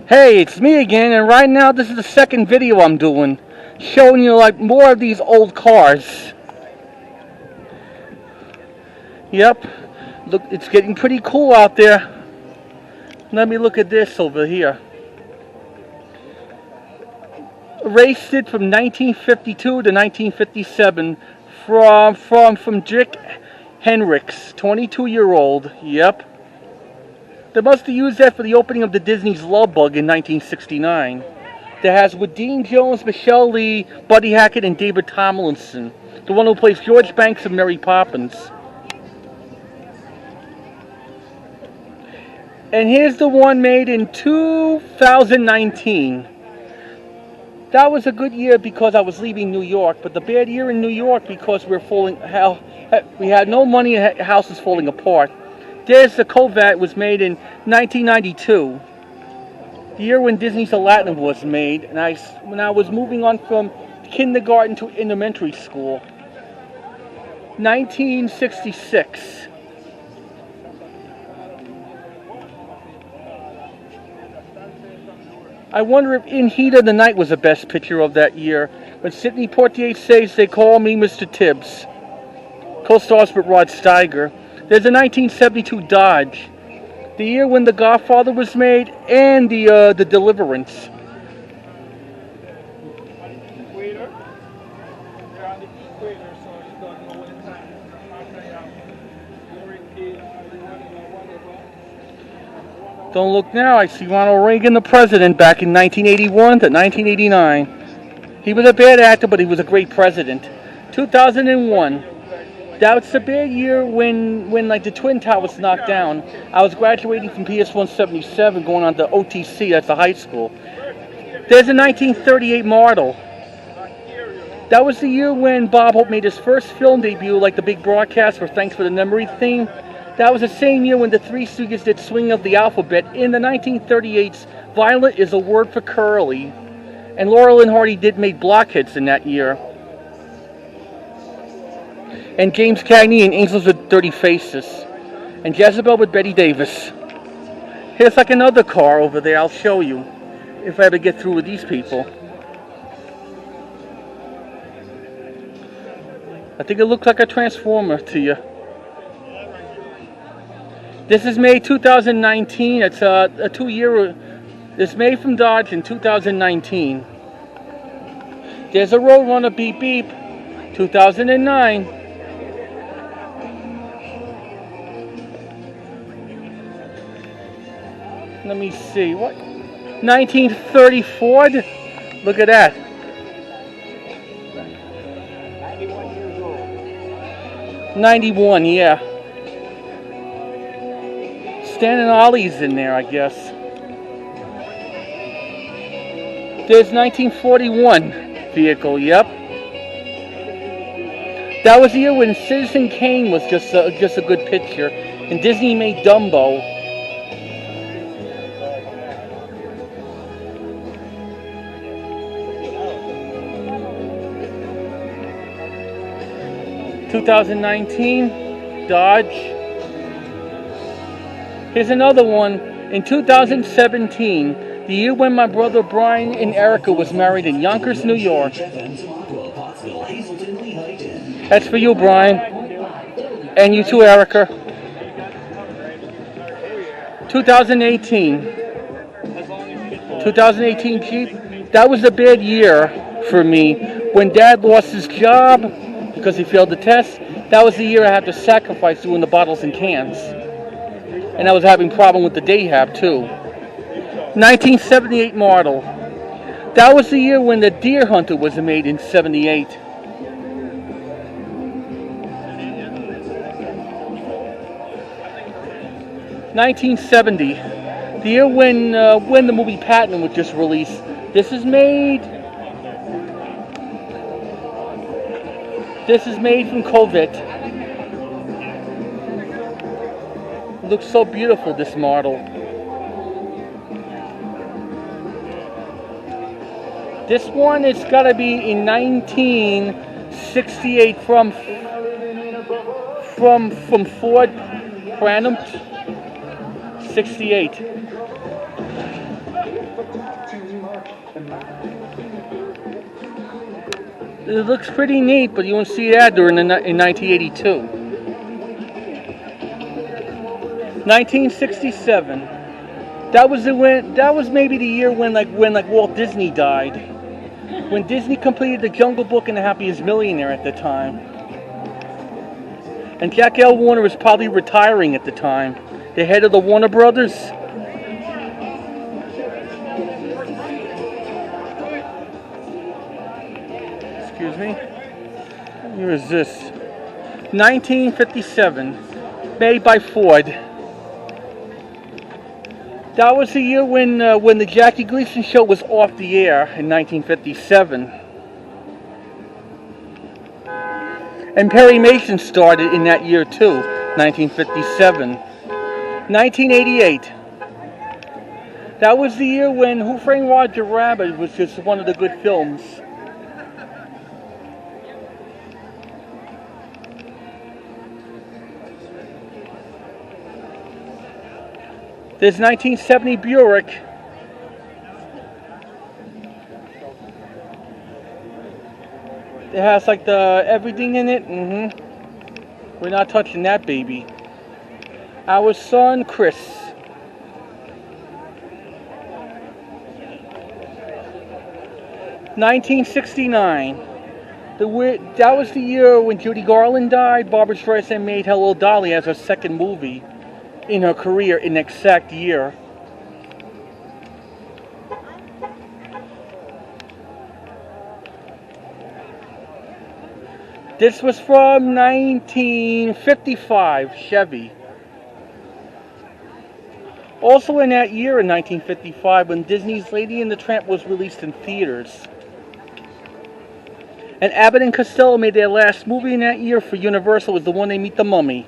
Hey, it's me again, and right now this is the second video I'm doing, showing you like more of these old cars. Yep, look, it's getting pretty cool out there. Let me look at this over here. Raced it from 1952 to 1957 from Dick Henricks, 22-year-old. Yep. They must have used that for the opening of the Disney's Love Bug in 1969. That has with Dean Jones, Michelle Lee, Buddy Hackett, and David Tomlinson, the one who plays George Banks and Mary Poppins. And here's the one made in 2019. That was a good year because I was leaving New York, but the bad year in New York because we had no money and house was falling apart. There's the Corvette, was made in 1992, the year when Disney's Aladdin was made, and when I was moving on from kindergarten to elementary school. 1966. I wonder if In Heat of the Night was the best picture of that year, when Sidney Poitier says they call me Mr. Tibbs. Co-stars with Rod Steiger. There's a 1972 Dodge, the year when The Godfather was made, and the Deliverance. Equator. They're on the equator, so you don't know when time is. Don't look now. I see Ronald Reagan, the president, back in 1981 to 1989. He was a bad actor, but he was a great president. 2001. That's a bad year when like the Twin Towers knocked down. I was graduating from PS 177 going on to OTC, that's the high school. There's a 1938 model. That was the year when Bob Hope made his first film debut, like the big broadcast for Thanks for the Memory theme. That was the same year when the Three Stooges did Swing of the Alphabet. In the 1938s, Violet is a word for curly. And Laurel and Hardy did make Blockheads in that year. And James Cagney and Angels with Dirty Faces. And Jezebel with Betty Davis. Here's like another car over there, I'll show you, if I ever get through with these people. I think it looks like a Transformer to you. This is made 2019, it's a 2-year, it's made from Dodge in 2019. There's a Roadrunner Beep Beep, 2009. Let me see, what? 1930 Ford? Look at that. 91 years old. 91, yeah. Stan and Ollie's in there, I guess. There's 1941 vehicle, yep. That was the year when Citizen Kane was just a good picture. And Disney made Dumbo. 2019 Dodge. Here's another one in 2017, the year when my brother Brian and Erica was married in Yonkers, New York. That's for you, Brian, and you too, Erica. 2018 Jeep. That was a bad year for me when Dad lost his job because he failed the test. That was the year I had to sacrifice doing the bottles and cans. And I was having a problem with the Dayhab too. 1978 model. That was the year when the Deer Hunter was made in 78. $1970. The year when the movie Patton was just released. This is made from Corvette. It looks so beautiful, this model. This one, it's got to be in 1968 from Ford Phantom 68. It looks pretty neat, but you won't see that during in 1982. 1967. That was maybe the year when Walt Disney died. When Disney completed The Jungle Book and The Happiest Millionaire at the time. And Jack L. Warner was probably retiring at the time. The head of the Warner Brothers. Excuse me. Here is this. 1957. Made by Ford. That was the year when the Jackie Gleason show was off the air in 1957. And Perry Mason started in that year too, 1957. 1988. That was the year when Who Framed Roger Rabbit was just one of the good films. There's 1970 Buick. It has like everything in it. We're not touching that baby. Our son Chris. (1969). That was the year when Judy Garland died. Barbra Streisand made Hello Dolly as her second movie in her career in the exact year. This was from 1955, Chevy. Also in that year, in 1955, when Disney's Lady and the Tramp was released in theaters. And Abbott and Costello made their last movie in that year for Universal, was the one they meet the mummy.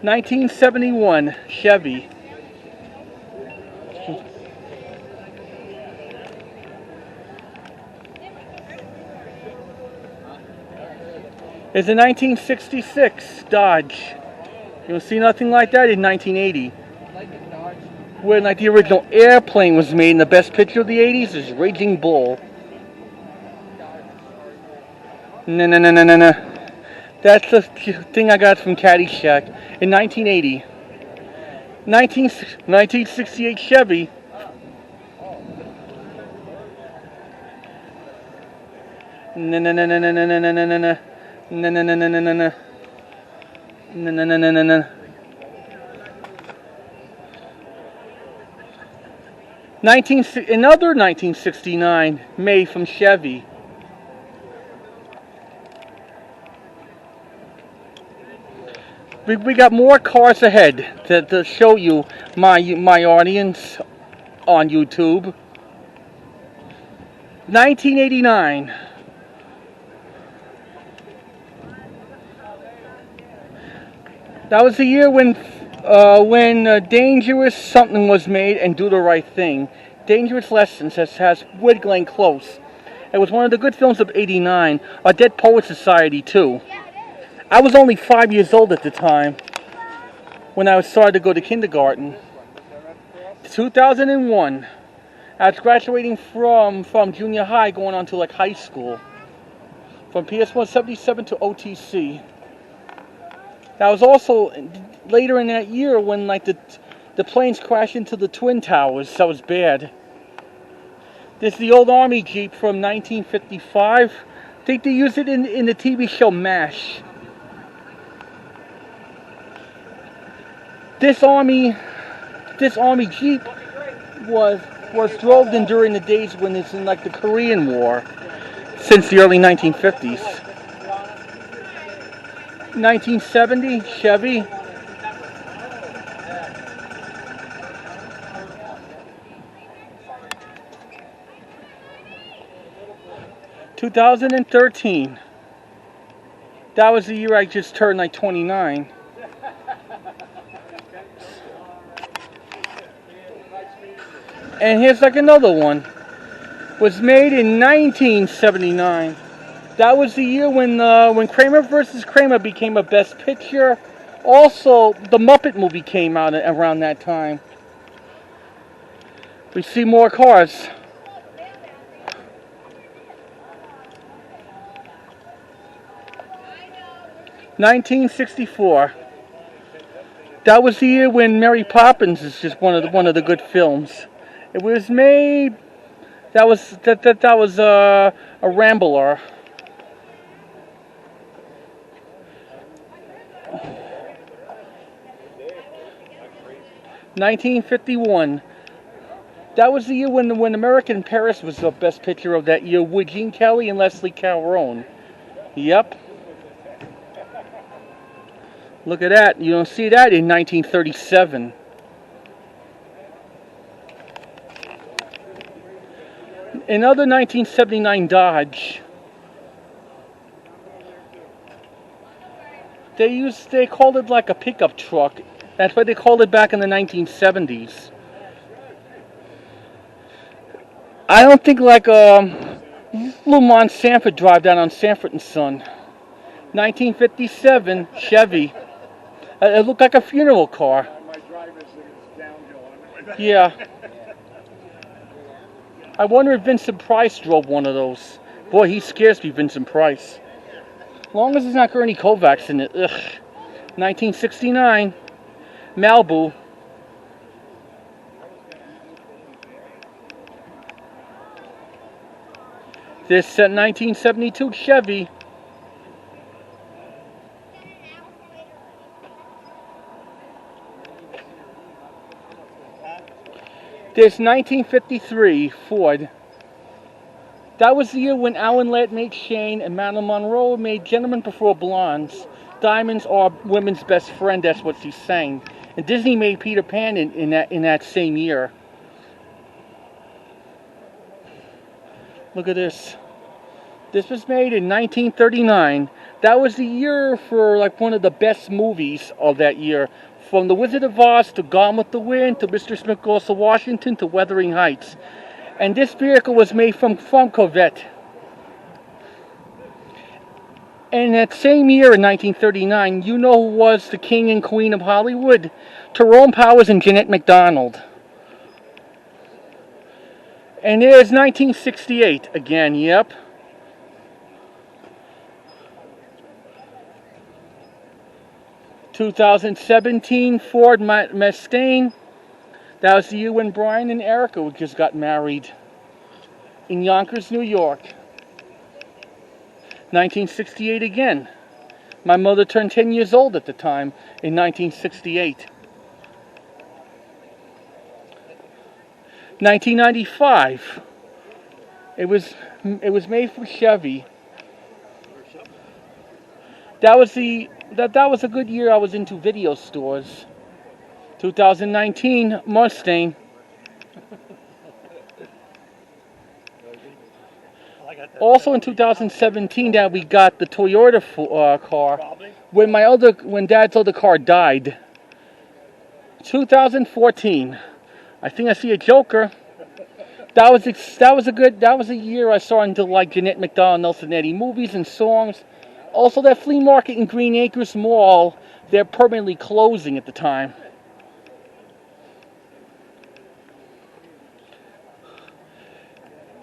1971, Chevy. It's a 1966 Dodge. You don't see nothing like that in 1980. When the original Airplane was made, and the best picture of the 80s is Raging Bull. No. That's the thing I got from Caddyshack in 1980. 1968 Chevy. No. 1969 made from Chevy. We got more cars ahead to show you, my audience on YouTube. 1989. That was the year when Dangerous Something was made and Do the Right Thing. Dangerous Lessons has with Glenn Close. It was one of the good films of '89. A Dead Poets Society too. I was only 5 years old at the time when I started to go to kindergarten. 2001. I was graduating from junior high, going on to like high school. From PS 177 to OTC. That was also later in that year when like the planes crashed into the Twin Towers. That was bad. This is the old Army Jeep from 1955. I think they used it in the TV show MASH. This army Jeep was drove in during the days when it's in like the Korean War, since the early 1950s. 1970 Chevy. (2013). That was the year I just turned like 29. And here's like another one. Was made in 1979. That was the year when Kramer vs. Kramer became a Best Picture. Also, the Muppet movie came out around that time. We see more cars. (1964). That was the year when Mary Poppins is just one of the good films. It was made. That was a Rambler. 1951. That was the year when American in Paris was the best picture of that year with Gene Kelly and Leslie Caron. Yep. Look at that. You don't see that in 1937. Another 1979 Dodge. They called it like a pickup truck. That's what they called it back in the 1970s. I don't think like a little Mont Sanford drive down on Sanford and Son. 1957 Chevy. It looked like a funeral car. Yeah. I wonder if Vincent Price drove one of those. Boy, he scares me, Vincent Price. As long as there's not Ernie Kovacs in it. Ugh. 1969 Malibu. This 1972 Chevy. This 1953 Ford. That was the year when Alan Ladd made Shane and Marilyn Monroe made Gentlemen Prefer Blondes. Diamonds are women's best friend, that's what she's saying. And Disney made Peter Pan in that same year. Look at this. This was made in 1939. That was the year for like one of the best movies of that year. From The Wizard of Oz to Gone with the Wind to Mr. Smith Goes to Washington to Wuthering Heights. And this vehicle was made from Corvette. And that same year in 1939, you know who was the king and queen of Hollywood? Tyrone Powers and Jeanette MacDonald. And there's 1968 again, yep. (2017) Ford Mustang. That was the year when Brian and Erica just got married in Yonkers, New York. 1968 again. My mother turned 10 years old at the time in 1968. 1995. It was made for Chevy. That was a good year I was into video stores. 2019 Mustang. Also in 2017 that we got the Toyota car when Dad's other car died. 2014. I think I see a Joker. That was a year I saw into like Jeanette MacDonald, Nelson Eddy movies and songs. Also that flea market in Green Acres Mall, they're permanently closing at the time.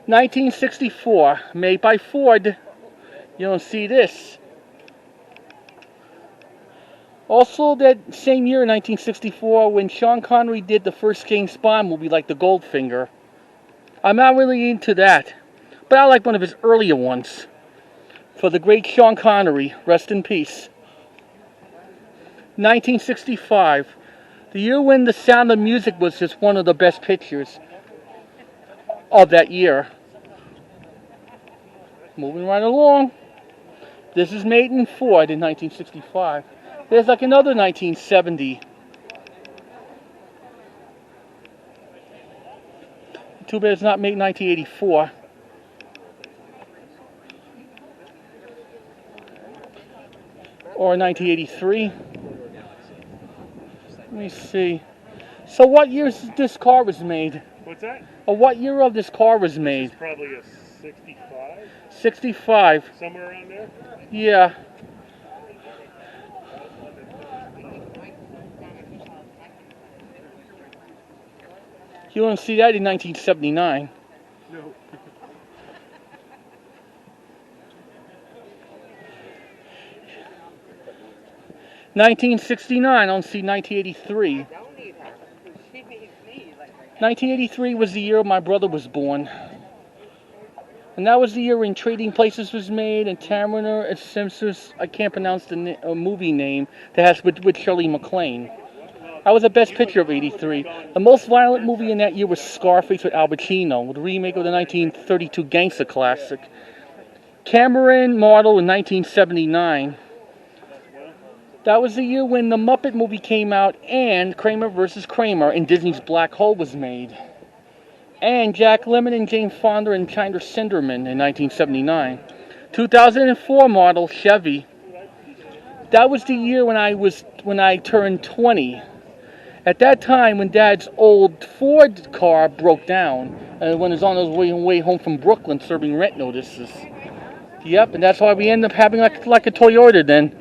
(1964) made by Ford. You don't see this. Also that same year in 1964 when Sean Connery did the first James Bond movie like The Goldfinger. I'm not really into that, but I like one of his earlier ones. For the great Sean Connery, rest in peace. 1965, the year when The Sound of Music was just one of the best pictures of that year. Moving right along. This is made in Ford in 1965. There's like another 1970. Too bad it's not made in 1984. Or 1983. Let me see. So what year this car was made? What's that? Or what year of this car was made? It's probably a 65. 65. Somewhere around there? Yeah. You don't see that in 1979. No. 1969, I don't see 1983. 1983 was the year my brother was born. And that was the year when Trading Places was made, and Tamara and Simpsons, I can't pronounce the movie name, that has with Shirley MacLaine. That was the best picture of 83. The most violent movie in that year was Scarface with Al Pacino, the remake of the 1932 gangster classic. Cameron Model in 1979. That was the year when the Muppet movie came out and Kramer vs. Kramer in Disney's Black Hole was made. And Jack Lemmon and Jane Fonda and China Cinderman in 1979. 2004 model Chevy. That was the year when I turned 20. At that time, when Dad's old Ford car broke down, when he was on his way home from Brooklyn serving rent notices. Yep, and that's why we ended up having like a Toyota then.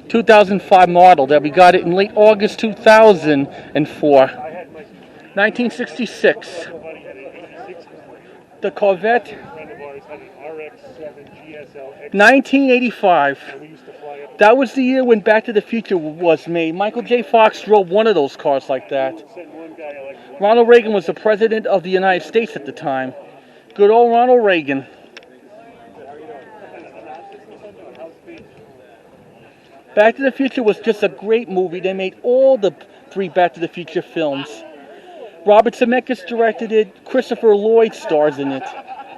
2005 model that we got it in late August 2004. 1966. The Corvette. 1985. That was the year when Back to the Future was made. Michael J. Fox drove one of those cars like that. Ronald Reagan was the president of the United States at the time. Good old Ronald Reagan. Back to the Future was just a great movie. They made all the 3 Back to the Future films. Robert Zemeckis directed it. Christopher Lloyd stars in it,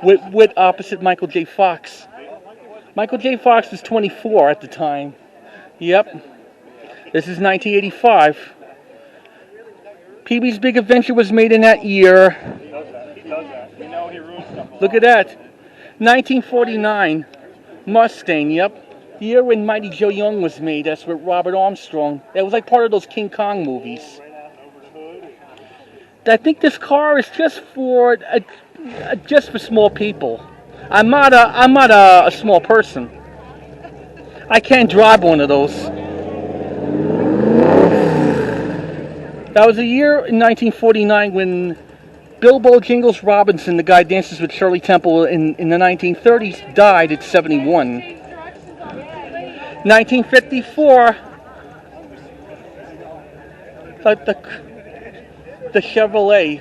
with opposite Michael J. Fox. Michael J. Fox was 24 at the time. Yep. This is 1985. Pee-wee's Big Adventure was made in that year. Look at that. 1949. Mustang, yep. The year when Mighty Joe Young was made. That's with Robert Armstrong. That was like part of those King Kong movies. I think this car is just for small people. I'm not a small person. I can't drive one of those. That was a year in 1949 when Bilbo Jingles Robinson, the guy dances with Shirley Temple in the 1930s, died at 71. 1954, the Chevrolet.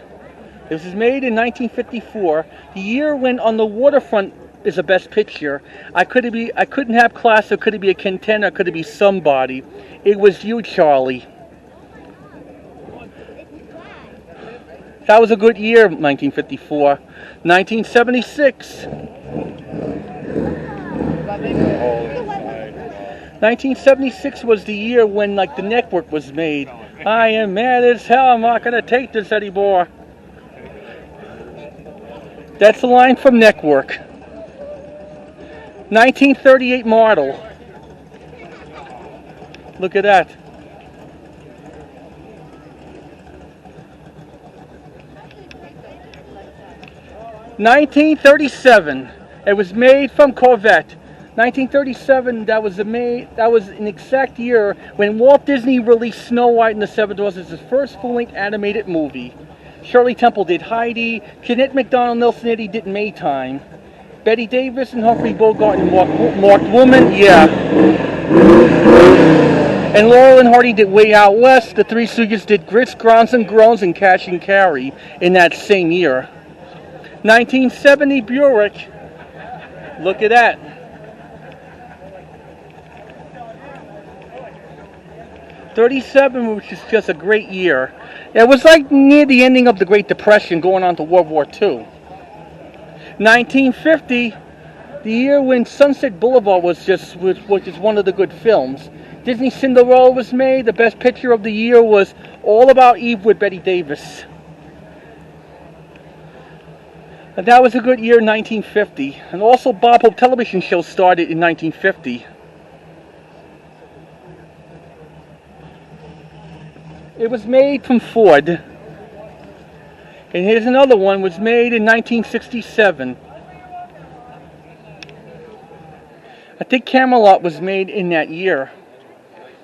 This was made in 1954, the year when On the Waterfront is the best picture. I couldn't have class, or could it be a contender, or could it be somebody? It was you, Charlie. That was a good year, 1954. 1976. 1976 was the year when the network was made. I am mad as hell, I'm not going to take this anymore. That's the line from Network. 1938 model. Look at that. $1937. It was made from Corvette. 1937. That was an exact year when Walt Disney released Snow White and the Seven Dwarfs as his first full-length animated movie. Shirley Temple did Heidi. Jeanette MacDonald Nelson Eddy did Maytime. Betty Davis and Humphrey Bogart and Marked Woman. Yeah. And Laurel and Hardy did Way Out West. The Three Stooges did Grits, Grounds and Groans and Cash and Carry in that same year. 1970 Buick. Look at that. '37, which is just a great year. It was like near the ending of the Great Depression, going on to World War II. 1950, the year when Sunset Boulevard which is one of the good films. Disney Cinderella was made. The best picture of the year was All About Eve with Betty Davis. And that was a good year, 1950. And also Bob Hope television show started in 1950. It was made from Ford. And here's another one, was made in 1967. I think Camelot was made in that year.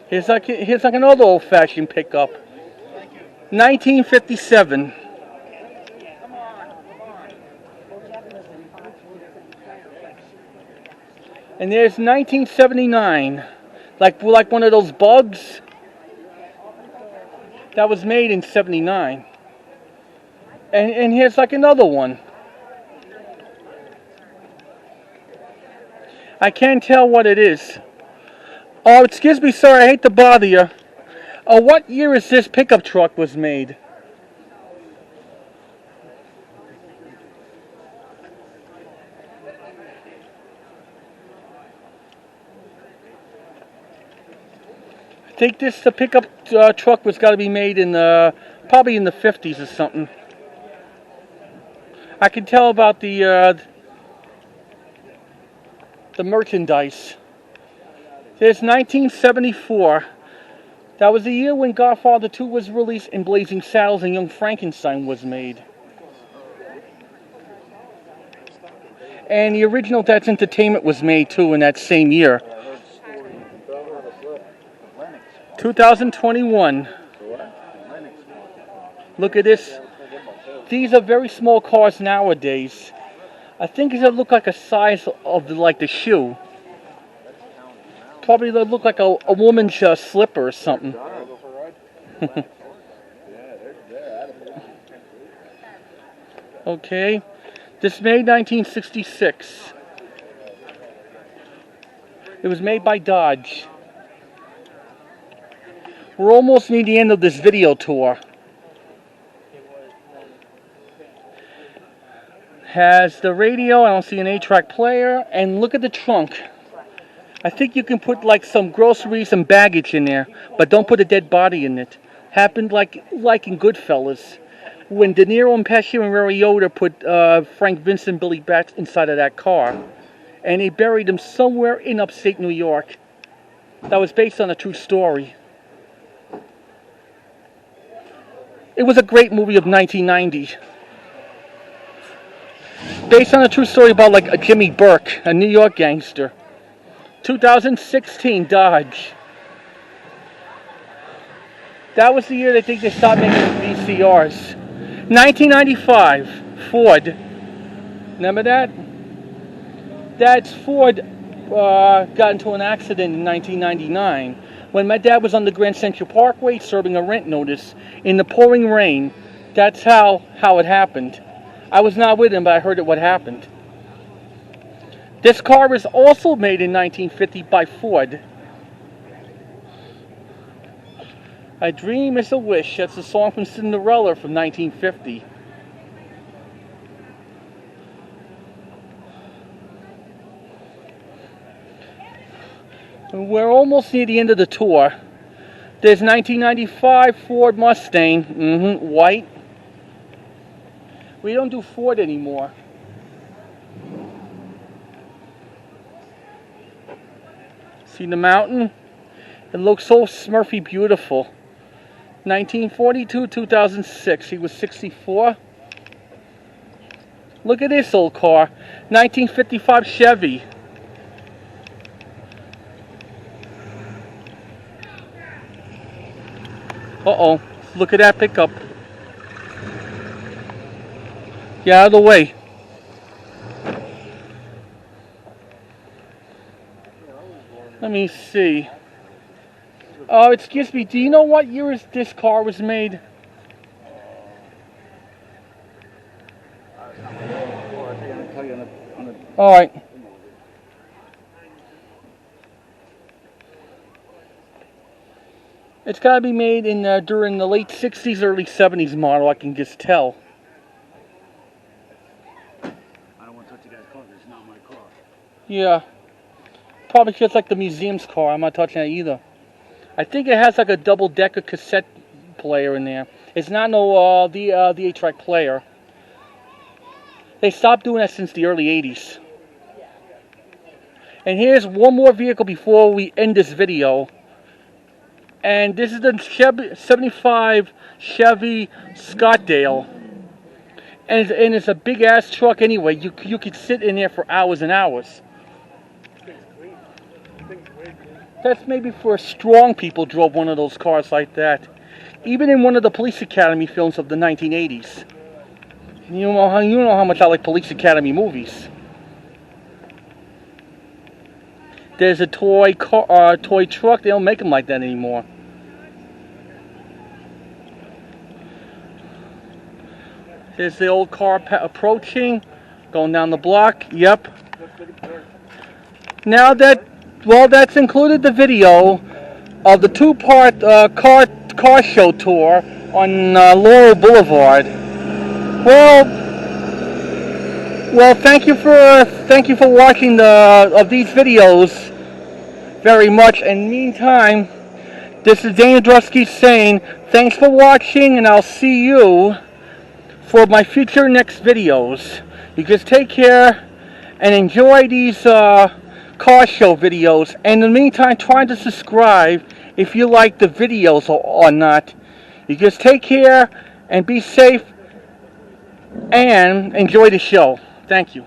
Here's like another old-fashioned pickup. 1957. And there's 1979, like one of those bugs that was made in 79. And here's like another one. I can't tell what it is. Oh, excuse me, sir, I hate to bother you. What year is this pickup truck was made? I think the pickup truck was got to be made in probably in the 50s or something. I can tell about the merchandise. There's 1974. That was the year when Godfather 2 was released and Blazing Saddles and Young Frankenstein was made. And the original That's Entertainment was made too in that same year. 2021. Look at this. These are very small cars nowadays. I think they look like a size of the shoe. Probably they look like a woman's slipper or something. Okay. This made 1966. It was made by Dodge. We're almost near the end of this video tour. Has the radio, I don't see an 8-track player, and look at the trunk. I think you can put like some groceries and baggage in there, but don't put a dead body in it. Happened like in Goodfellas, when De Niro and Pesci and Ray Liotta put Frank Vincent, Billy Bats inside of that car, and they buried him somewhere in upstate New York. That was based on a true story. It was a great movie of 1990. Based on a true story about like a Jimmy Burke, a New York gangster. 2016 Dodge. That was the year they think they stopped making VCRs. 1995 Ford. Remember that? Dad's Ford got into an accident in 1999 when my dad was on the Grand Central Parkway serving a rent notice in the pouring rain. That's how it happened. I was not with him, but I heard what happened. This car was also made in 1950 by Ford. A Dream is a Wish. That's a song from Cinderella from 1950. We're almost near the end of the tour. There's 1995 Ford Mustang, white. We don't do Ford anymore. See the mountain? It looks so Smurfy beautiful. 1942, 2006. He was 64. Look at this old car. 1955 Chevy. Uh-oh. Look at that pickup. Get out of the way. Let me see. Oh, excuse me. Do you know what year this car was made? All right. It's got to be made in during the late 60s, early 70s model. I can just tell. I don't want to touch the guy's car. It's not my car. Yeah. Probably just like the museum's car. I'm not touching that either. I think it has like a double-decker cassette player in there. It's not the 8-track player. They stopped doing that since the early 80s. And here's one more vehicle before we end this video. And this is the 75 Chevy Scottdale. And it's a big-ass truck anyway. You could sit in there for hours and hours. That's maybe for strong people drove one of those cars like that. Even in one of the Police Academy films of the 1980s. You know how much I like Police Academy movies. There's a toy car, toy truck. They don't make them like that anymore. There's the old car approaching, going down the block. Yep. Now that's included the video of the two-part car show tour on Laurel Boulevard. Well, thank you for watching these videos very much. In the meantime, this is Dana Drusky saying thanks for watching, and I'll see you for my future next videos. You just take care and enjoy these car show videos. And in the meantime, try to subscribe if you like the videos or not. You just take care and be safe and enjoy the show. Thank you.